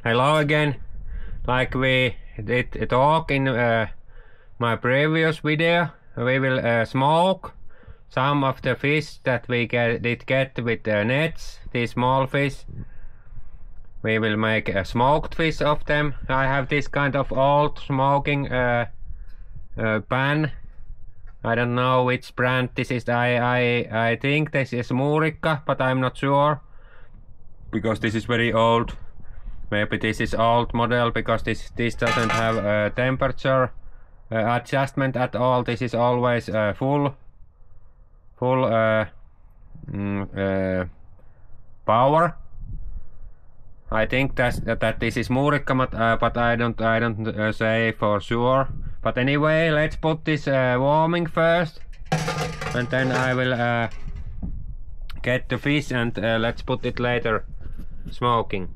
Hello again. Like we did talk in my previous video, we will smoke some of the fish that we did get with nets, these small fish. We will make a smoked fish of them. I have this kind of old smoking pan. I don't know which brand this is. I think this is Muurikka, but I'm not sure because this is very old. Maybe this is old model because this doesn't have a temperature adjustment at all. This is always full power. I think that this is Muurikka, but I don't say for sure. But anyway, let's put this warming first, and then I will get the fish and let's put it later smoking.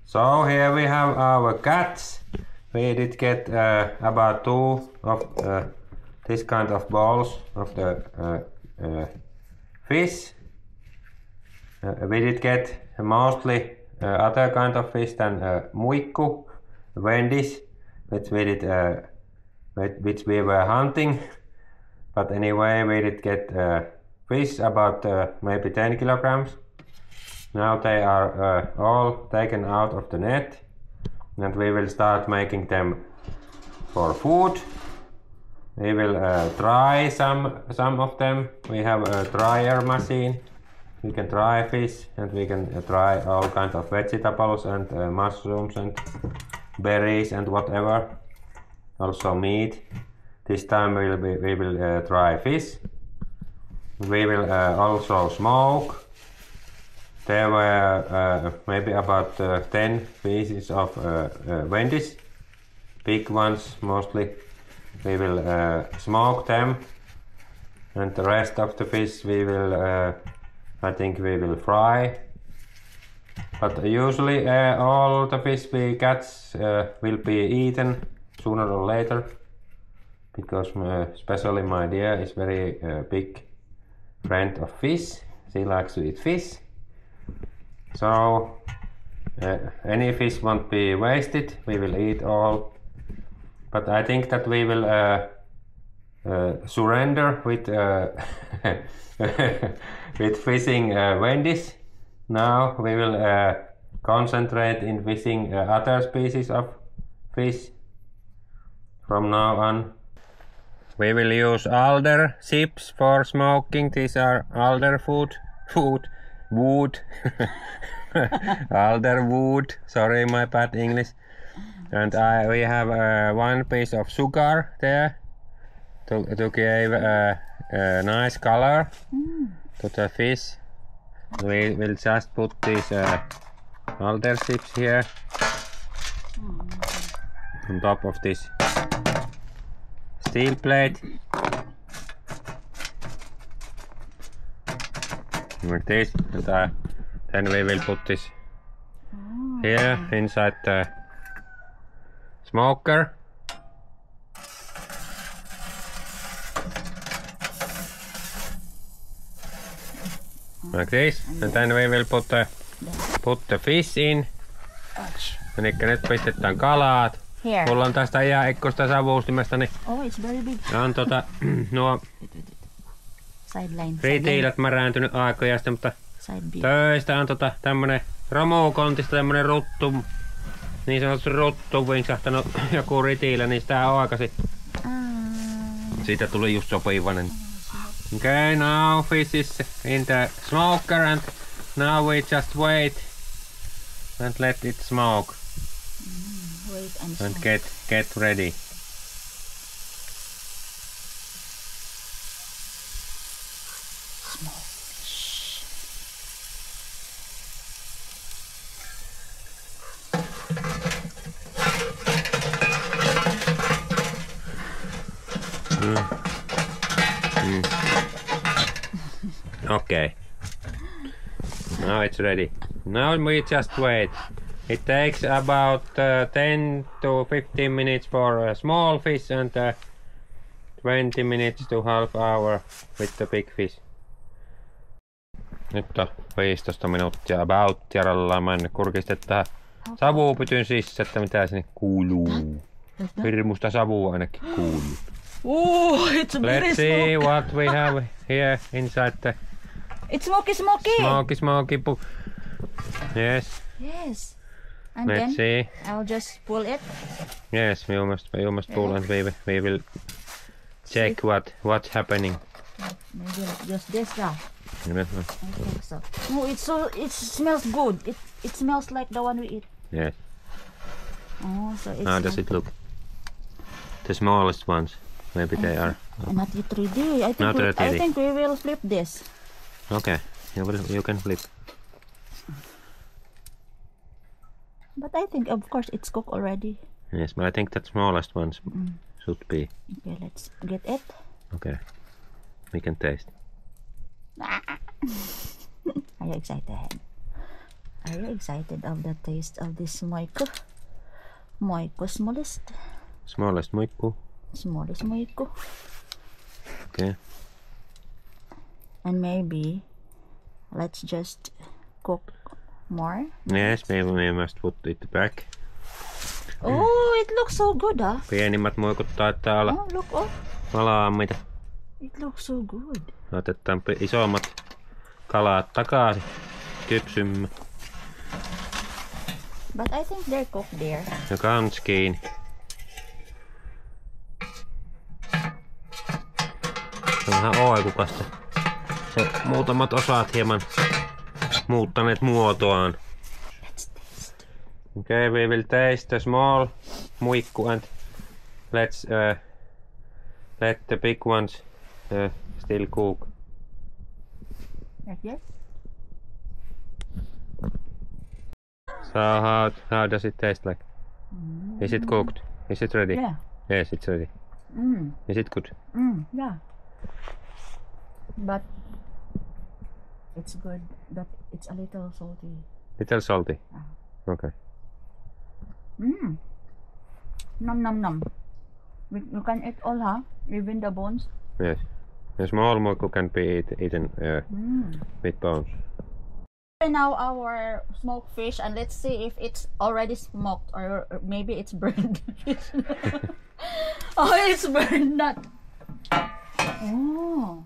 So here we have our cats. We did get about 2 of this kind of balls of the fish. We did get mostly other kind of fish than muikku, Vendace, which we were hunting. But anyway, we did get fish about maybe 10 kilograms. Now they are all taken out of the net, and we will start making them for food. We will dry some of them. We have a dryer machine. We can dry fish, and we can dry all kinds of vegetables and mushrooms and berries and whatever. Also meat. This time we will dry fish. We will also smoke. There were maybe about 10 pieces of Vendace, big ones mostly. We will smoke them, and the rest of the fish we will, I think we will fry. But usually all the fish we catch will be eaten sooner or later, because especially my dear is very big friend of fish. She likes to eat fish. So any fish won't be wasted, we will eat all. But I think that we will surrender with with fishing Vendace. Now we will concentrate in fishing other species of fish from now on. We will use alder chips for smoking. These are alder wood. Alder wood, sorry my bad English. And we have one piece of sugar there to give a nice color to the fish. We will just put these alder chips here on top of this steel plate, like this, and then we will put this here inside the smoker. Like this, and then we will put the fish in. Elikkä nyt pistetään kalat. Here. Mulla on tästä jääikkusta savuustimesta, niin Oh, it's very big. on nuo ritiilat märääntynyt aikojasta, mutta töistä on tämmönen romukontista tämmönen ruttu, niin sanotusti ruttu vinksahtanut joku ritiilä, niin sitä oikasi. Siitä tuli just sopivainen. Okay, now fish is in the smoker, and now we just wait and let it smoke. Wait and get ready. Okay. Now it's ready. Now we just wait. It takes about 10 to 15 minutes for a small fish and 20 minutes to half hour with the big fish. Nyt on 15 minuuttia about jaralla. Mä en kurkistettaa savupytyn sisään, että mitä sinne kuuluu. Hirmusta savua ainakin kuuluu. Oh, it's very Let's see what we have here inside the... It's smoky. Smoky. Yes. Yes. And Let's then see. I'll just pull it. Yes, you must pull and we will check what's happening. Maybe just this now. Yes. I think so. No, it smells good. It smells like the one we eat. Yes. Oh, so it's How does it look? The smallest ones. Maybe they are. not yet ready. I think Not yet ready. I think we will flip this. Okay. You can flip. But I think of course it's cooked already. Yes, but I think the smallest ones should be. Okay, let's get it. Okay. We can taste. Are you excited? Are you excited of the taste of this moiko? Moiko smallest. Smallest muikku. Smallest moiko. Okay. And maybe let's just cook more. Yes, maybe we must put it back. Oh, it looks so good, huh? Pienimmät muikut taitaa olla Oh, look, oh, valaammita. it looks so good. Otetaan isommat kalat takaisin. Kypsymme. But I think they're cooked there. Ja kans kiinni. Se on vähän oikukasta. Se muutamat osat hieman muuttaneet muotoaan. Let's taste. Okay, we will taste the small muikku and let's let the big ones still cook. Okay. So how does it taste like? Is it cooked? Is it ready? Yeah. Yes, it's ready. Is it good? Yeah. But it's good, but it's a little salty. Little salty. Okay. Nom. You can eat all, huh? Even the bones. Yes. A small muikku can be eaten with bones. Now our smoked fish, and let's see if it's already smoked or maybe it's burned. Oh, it's burned, not. Oh.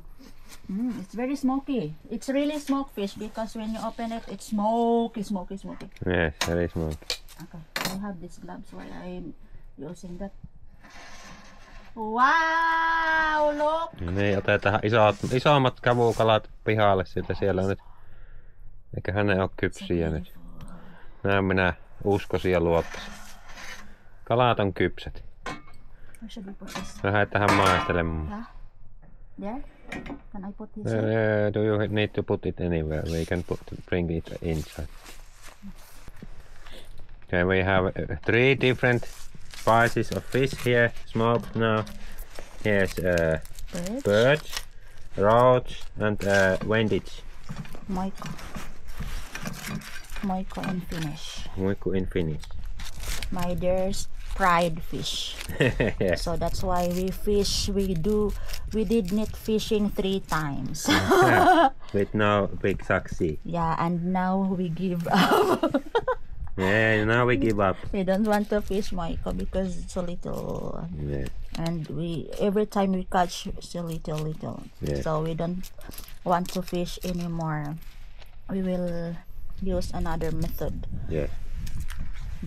It's very smoky. It's really smoked fish because when you open it, it's smoky. Yes, very smoky. Okay, I have these gloves while I'm using that. Wow, look! Niin, otetaan isommat kavukalat pihalle sieltä. Siellä on nyt. Eiköhän ne oo kypsiä nyt. Näin minä uskoisin ja luottaisin. Kalat on kypsät. Where should we put this? Lähdetään maistelemaan. Yeah? There? Can I put this? Do you need to put it anywhere? We can bring it inside. Okay, we have 3 different spices of fish here, smoked now. Yes, perch, roach, and Vendace. Moiko in Finnish. Muikku in Finnish. My dear's pride fish. Yes. So that's why we fish. We did net fishing 3 times. With no big success. Yeah, and now we give up. Yeah, now we give up. We don't want to fish moiko because it's a little. Yeah. And every time we catch it's a little. Yeah. So we don't want to fish anymore. We will use another method. Yeah.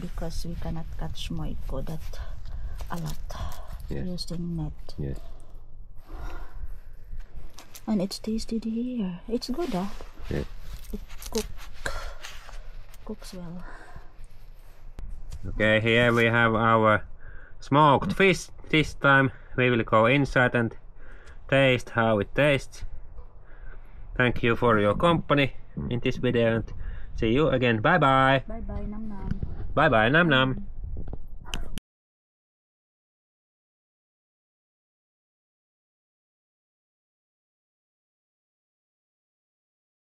Because we cannot catch moiko that a lot. Yes. Using net. Yes. And it's tasted here. It's good, huh? Yeah. It cooks well. Okay, here we have our smoked fish. This time we will go inside and taste how it tastes. Thank you for your company in this video and see you again. Bye bye. Bye bye, nam nam. Bye bye, nam nam.